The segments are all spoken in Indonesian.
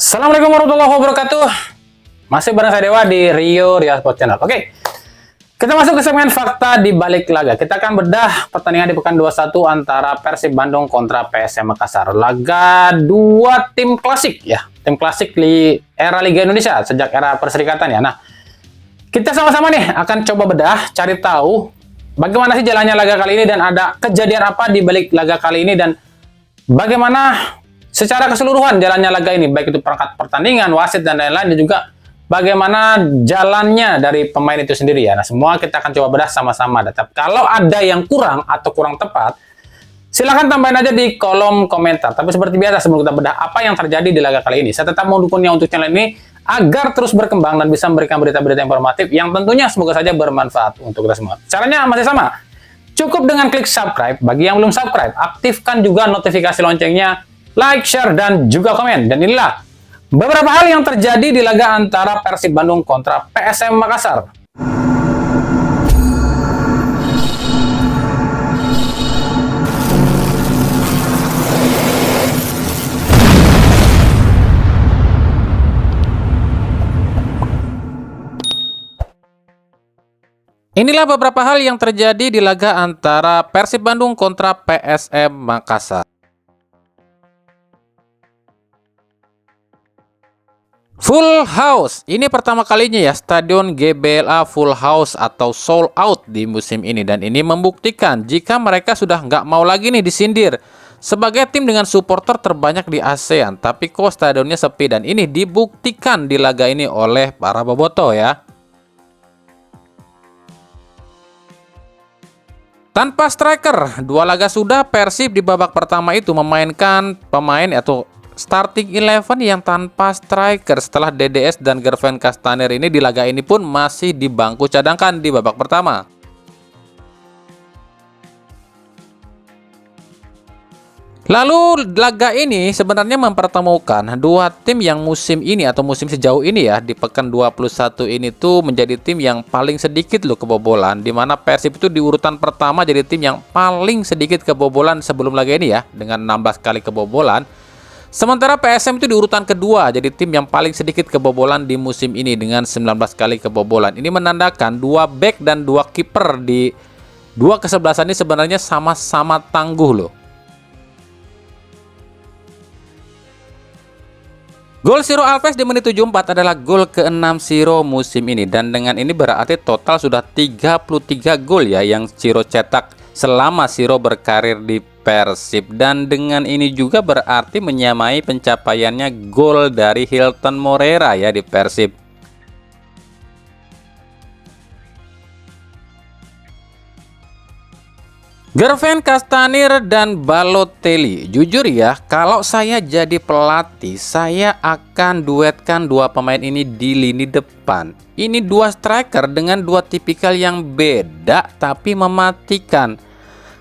Assalamualaikum warahmatullahi wabarakatuh. Masih bareng saya Dewa di Rio Sport Channel. Oke, kita masuk ke segmen fakta di balik laga. Kita akan bedah pertandingan di pekan 21 antara Persib Bandung kontra PSM Makassar. Laga dua tim klasik ya, tim klasik di era Liga Indonesia sejak era Perserikatan ya. Nah, kita sama-sama nih akan coba bedah, cari tahu bagaimana sih jalannya laga kali ini dan ada kejadian apa di balik laga kali ini dan bagaimana secara keseluruhan jalannya laga ini, baik itu perangkat pertandingan, wasit dan lain-lain, dan juga bagaimana jalannya dari pemain itu sendiri ya. Nah, semua kita akan coba bedah sama-sama. Tapi kalau ada yang kurang atau kurang tepat, silahkan tambahin aja di kolom komentar. Tapi seperti biasa, sebelum kita bedah apa yang terjadi di laga kali ini, saya tetap mau dukungnya untuk channel ini agar terus berkembang dan bisa memberikan berita-berita informatif yang tentunya semoga saja bermanfaat untuk kita semua. Caranya masih sama. Cukup dengan klik subscribe. Bagi yang belum subscribe, aktifkan juga notifikasi loncengnya, like, share, dan juga komen. Dan inilah beberapa hal yang terjadi di laga antara Persib Bandung kontra PSM Makassar. Inilah beberapa hal yang terjadi di laga antara Persib Bandung kontra PSM Makassar. Full house, ini pertama kalinya ya Stadion GBLA full house atau sold out di musim ini. Dan ini membuktikan jika mereka sudah nggak mau lagi nih disindir sebagai tim dengan supporter terbanyak di ASEAN. Tapi kok stadionnya sepi, dan ini dibuktikan di laga ini oleh para bobotoh ya. Tanpa striker, dua laga sudah Persib di babak pertama itu memainkan pemain atau starting 11 yang tanpa striker. Setelah DDS dan Gerven Castaner ini di laga ini pun masih di bangku cadangkan di babak pertama. Lalu laga ini sebenarnya mempertemukan dua tim yang musim ini atau musim sejauh ini ya di pekan 21 ini tuh menjadi tim yang paling sedikit loh kebobolan, di mana Persib itu di urutan pertama jadi tim yang paling sedikit kebobolan sebelum laga ini ya dengan 16 kali kebobolan. Sementara PSM itu di urutan kedua jadi tim yang paling sedikit kebobolan di musim ini dengan 19 kali kebobolan. Ini menandakan dua back dan dua kiper di dua kesebelasan ini sebenarnya sama-sama tangguh loh. Gol Ciro Alves di menit 74 adalah gol ke-6 Ciro musim ini, dan dengan ini berarti total sudah 33 gol ya yang Ciro cetak selama Ciro berkarir di Persib, dan dengan ini juga berarti menyamai pencapaiannya gol dari Hilton Moreira ya di Persib. Gerven Castaner dan Balotelli, jujur ya, kalau saya jadi pelatih, saya akan duetkan dua pemain ini di lini depan. Ini dua striker dengan dua tipikal yang beda tapi mematikan.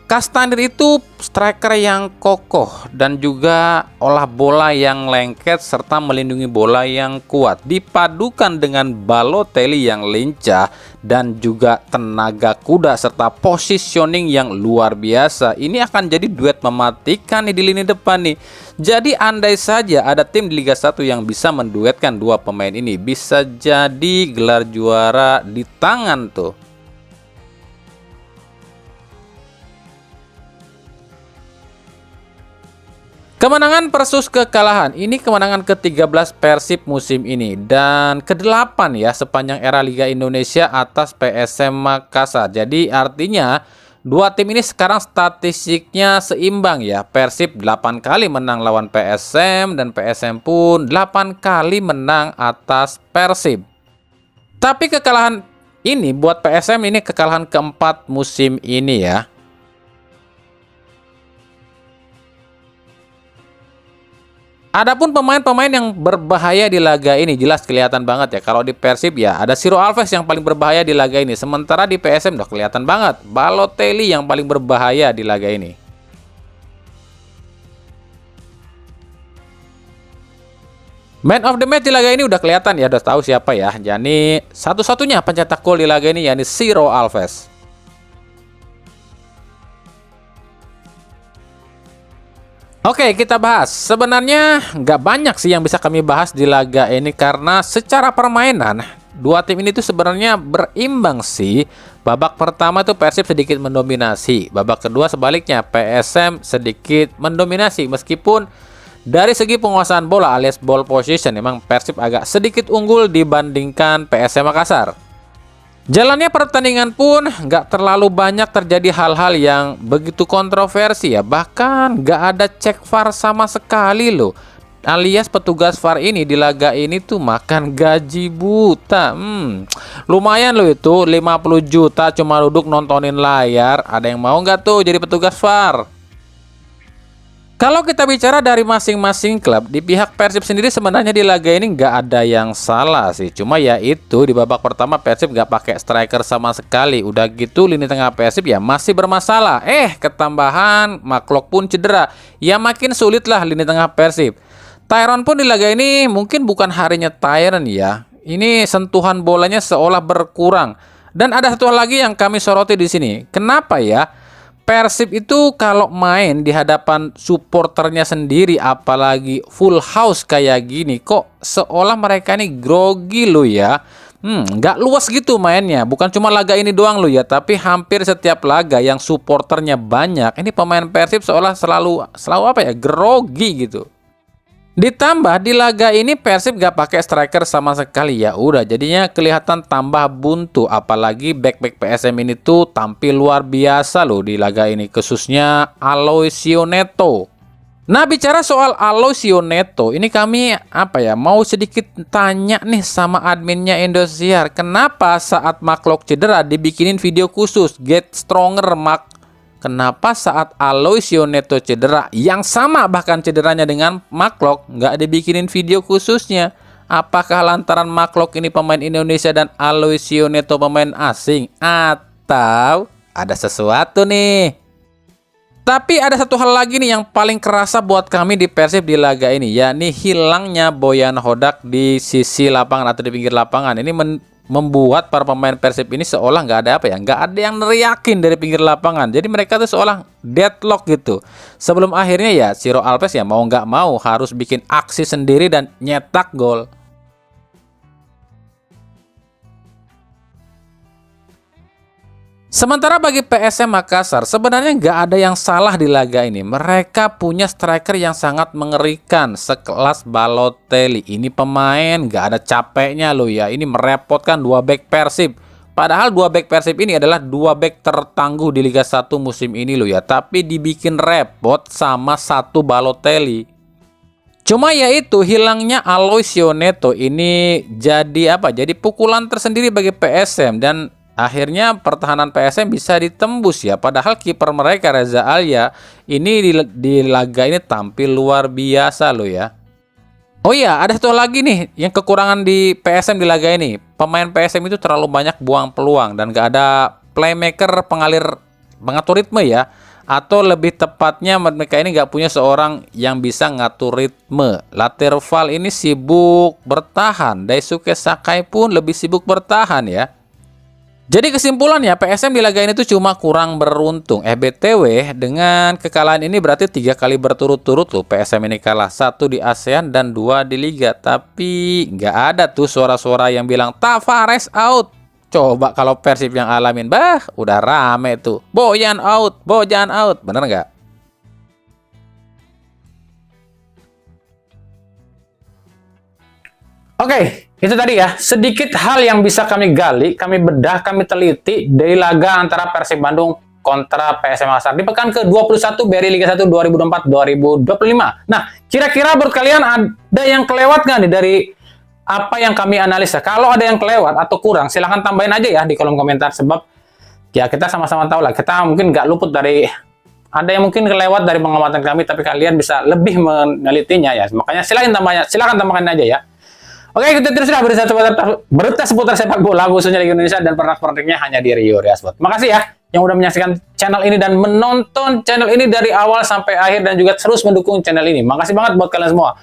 Castaner itu striker yang kokoh dan juga olah bola yang lengket serta melindungi bola yang kuat, dipadukan dengan Balotelli yang lincah dan juga tenaga kuda serta positioning yang luar biasa. Ini akan jadi duet mematikan nih di lini depan nih. Jadi andai saja ada tim di Liga 1 yang bisa menduetkan dua pemain ini, bisa jadi gelar juara di tangan tuh. Kemenangan versus kekalahan, ini kemenangan ke-13 Persib musim ini dan ke-8 ya sepanjang era Liga Indonesia atas PSM Makassar. Jadi artinya dua tim ini sekarang statistiknya seimbang ya. Persib 8 kali menang lawan PSM dan PSM pun 8 kali menang atas Persib. Tapi kekalahan ini buat PSM ini kekalahan keempat musim ini ya. Adapun pemain-pemain yang berbahaya di laga ini jelas kelihatan banget ya. Kalau di Persib ya ada Ciro Alves yang paling berbahaya di laga ini. Sementara di PSM udah kelihatan banget Balotelli yang paling berbahaya di laga ini. Man of the match di laga ini udah kelihatan ya, udah tahu siapa ya. Jadi satu-satunya pencetak gol di laga ini yakni Ciro Alves. Oke, kita bahas. Sebenarnya nggak banyak sih yang bisa kami bahas di laga ini karena secara permainan dua tim ini tuh sebenarnya berimbang sih. Babak pertama tuh Persib sedikit mendominasi, babak kedua sebaliknya PSM sedikit mendominasi meskipun dari segi penguasaan bola alias ball position memang Persib agak sedikit unggul dibandingkan PSM Makassar. Jalannya pertandingan pun nggak terlalu banyak terjadi hal-hal yang begitu kontroversi ya. Bahkan nggak ada cek VAR sama sekali loh. Alias petugas VAR ini di laga ini tuh makan gaji buta. Lumayan loh itu 50 juta cuma duduk nontonin layar. Ada yang mau nggak tuh jadi petugas VAR? Kalau kita bicara dari masing-masing klub, di pihak Persib sendiri sebenarnya di laga ini nggak ada yang salah sih. Cuma ya itu di babak pertama Persib nggak pakai striker sama sekali. Udah gitu lini tengah Persib ya masih bermasalah. Ketambahan Maklok pun cedera. Ya makin sulit lah lini tengah Persib. Tyron pun di laga ini mungkin bukan harinya Tyron ya. Ini sentuhan bolanya seolah berkurang. Dan ada satu hal lagi yang kami soroti di sini. Kenapa ya? Persib itu kalau main di hadapan supporternya sendiri apalagi full house kayak gini kok seolah mereka ini grogi lo ya. Nggak luas gitu mainnya. Bukan cuma laga ini doang lo ya, tapi hampir setiap laga yang supporternya banyak ini pemain Persib seolah selalu apa ya, grogi gitu. Ditambah di laga ini Persib gak pakai striker sama sekali, ya udah jadinya kelihatan tambah buntu, apalagi back PSM ini tuh tampil luar biasa loh di laga ini, khususnya Aloisio Neto. Nah, bicara soal Aloisio Neto, ini kami mau sedikit tanya nih sama adminnya Indosiar, kenapa saat Maklok cedera dibikinin video khusus Get Stronger Mak? Kenapa saat Aloisio Neto cedera yang sama bahkan cederanya dengan Maklok nggak dibikinin video khususnya? Apakah lantaran Maklok ini pemain Indonesia dan Aloisio Neto pemain asing? Atau ada sesuatu nih? Tapi ada satu hal lagi nih yang paling kerasa buat kami di Persib di laga ini, yakni hilangnya Boyan Hodak di sisi lapangan atau di pinggir lapangan. Ini membuat para pemain Persib ini seolah nggak ada nggak ada yang neriakin dari pinggir lapangan. Jadi mereka tuh seolah deadlock gitu. Sebelum akhirnya ya Ciro Alves ya mau nggak mau harus bikin aksi sendiri dan nyetak gol. Sementara bagi PSM Makassar sebenarnya nggak ada yang salah di laga ini. Mereka punya striker yang sangat mengerikan sekelas Balotelli. Ini pemain nggak ada capeknya loh ya. Ini merepotkan dua back Persib. Padahal dua back Persib ini adalah dua back tertangguh di Liga 1 musim ini loh ya. Tapi dibikin repot sama satu Balotelli. Cuma ya itu hilangnya Aloisio Neto ini jadi jadi pukulan tersendiri bagi PSM dan akhirnya pertahanan PSM bisa ditembus ya. Padahal kiper mereka Reza Alia ini di laga ini tampil luar biasa loh ya. Oh iya, ada satu lagi nih yang kekurangan di PSM di laga ini. Pemain PSM itu terlalu banyak buang peluang dan gak ada playmaker pengatur ritme ya. Atau lebih tepatnya mereka ini gak punya seorang yang bisa ngatur ritme. Laterval ini sibuk bertahan. Daisuke Sakai pun lebih sibuk bertahan ya. Jadi kesimpulannya PSM di laga ini tuh cuma kurang beruntung. BTW dengan kekalahan ini berarti 3 kali berturut-turut loh PSM ini kalah. 1 di ASEAN dan 2 di Liga. Tapi nggak ada tuh suara-suara yang bilang Tavares out. Coba kalau Persib yang alamin, udah rame tuh. Bojan out, Bojan out. Bener nggak? Oke, itu tadi ya, sedikit hal yang bisa kami gali, kami bedah, kami teliti dari laga antara Persib Bandung kontra PSM Makassar di pekan ke-21 BRI Liga 1 2024-2025. Nah, kira-kira buat kalian ada yang kelewat nggak nih dari apa yang kami analisa? Kalau ada yang kelewat atau kurang, silahkan tambahin aja ya di kolom komentar, sebab ya kita sama-sama tahu lah, kita mungkin nggak luput dari, ada yang mungkin kelewat dari pengamatan kami, tapi kalian bisa lebih menelitinya ya. Makanya silahkan tambahkan aja ya. Oke, kita terus berita seputar sepak bola khususnya Liga Indonesia dan pernak-perniknya hanya di Rio Riasport. Makasih ya yang udah menyaksikan channel ini dan menonton channel ini dari awal sampai akhir dan juga terus mendukung channel ini. Makasih banget buat kalian semua.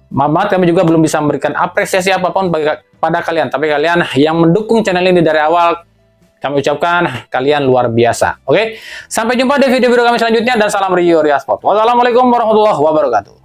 Maaf banget kami juga belum bisa memberikan apresiasi apapun pada kalian, tapi kalian yang mendukung channel ini dari awal, kami ucapkan kalian luar biasa. Oke, sampai jumpa di video-video kami selanjutnya dan salam Rio Ria Sport. Wassalamualaikum warahmatullahi wabarakatuh.